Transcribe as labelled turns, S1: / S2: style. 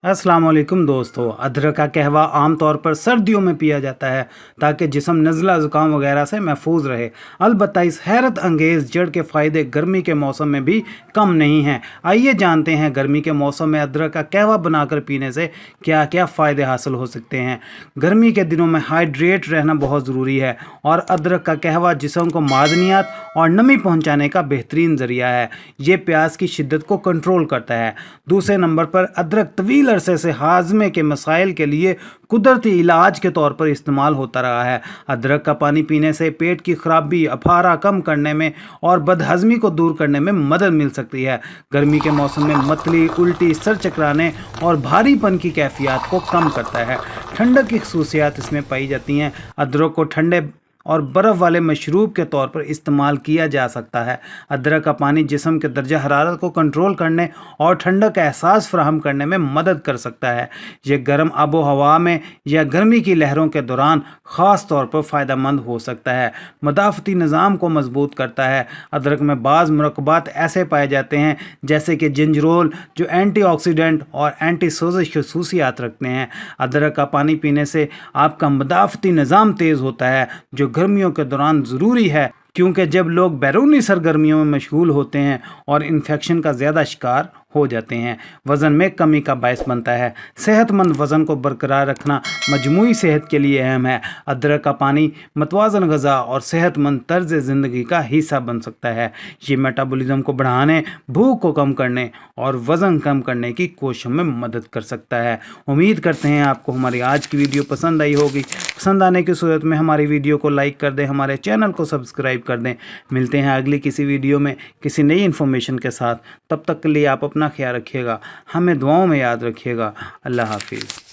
S1: अस्सलाम वालेकुम दोस्तों। अदरक का कहवा आम तौर पर सर्दियों में पिया जाता है ताकि जिस्म नज़ला ज़ुकाम वगैरह से महफूज रहे। अलबत्ता इस हैरत अंगेज़ जड़ के फ़ायदे गर्मी के मौसम में भी कम नहीं हैं। आइए जानते हैं गर्मी के मौसम में अदरक का कहवा बनाकर पीने से क्या क्या फ़ायदे हासिल हो सकते हैं। गर्मी के दिनों में हाइड्रेट रहना बहुत ज़रूरी है और अदरक का कहवा जिस्म को मादनियात और नमी पहुँचाने का बेहतरीन ज़रिया है। ये प्यास की शिद्दत को कंट्रोल करता है। दूसरे नंबर पर अदरक तवील अरसे से हाजमे के मसाइल के लिए कुदरती इलाज के तौर पर इस्तेमाल होता रहा है। अदरक का पानी पीने से पेट की खराबी, अफारा कम करने में और बदहजमी को दूर करने में मदद मिल सकती है। गर्मी के मौसम में मतली, उल्टी, सर चकराने और भारीपन की कैफियत को कम करता है। ठंडक की खसूसियात इसमें पाई जाती हैं। अदरक को ठंडे और बर्फ़ वाले मशरूब के तौर पर इस्तेमाल किया जा सकता है। अदरक का पानी जिस्म के दर्जा हरारत को कंट्रोल करने और ठंडक का एहसास फराहम करने में मदद कर सकता है। ये गर्म आबो हवा में या गर्मी की लहरों के दौरान ख़ास तौर पर फ़ायदेमंद हो सकता है। मदाफ़ती निज़ाम को मजबूत करता है। अदरक में बाज़ मुरक्कबात ऐसे पाए जाते हैं जैसे कि जिंजरोल, जो एंटीऑक्सीडेंट और एंटी सोजिश खसूसियात रखते हैं। अदरक का पानी पीने से आपका मदाफ़ती निज़ाम तेज़ होता है, जो गर्मियों के दौरान ज़रूरी है, क्योंकि जब लोग बैरूनी सरगर्मियों में मशगूल होते हैं और इन्फेक्शन का ज़्यादा शिकार हो जाते हैं। वज़न में कमी का बायस बनता है। सेहतमंद वज़न को बरकरार रखना मजमूई सेहत के लिए अहम है। अदरक का पानी मतवाज़न ग़िज़ा और सेहतमंद तर्ज़ ज़िंदगी का हिस्सा बन सकता है। ये मेटाबॉलिज्म को बढ़ाने, भूख को कम करने और वज़न कम करने की कोशिश में मदद कर सकता है। उम्मीद करते हैं आपको हमारी आज की वीडियो पसंद आई होगी। पसंद आने की सूरत में हमारी वीडियो को लाइक कर दें, हमारे चैनल को सब्सक्राइब कर दें। मिलते हैं अगली किसी वीडियो में किसी नई इन्फॉर्मेशन के साथ। तब तक के लिए आप अपना ख्याल रखिएगा, हमें दुआओं में याद रखिएगा। अल्लाह हाफिज़।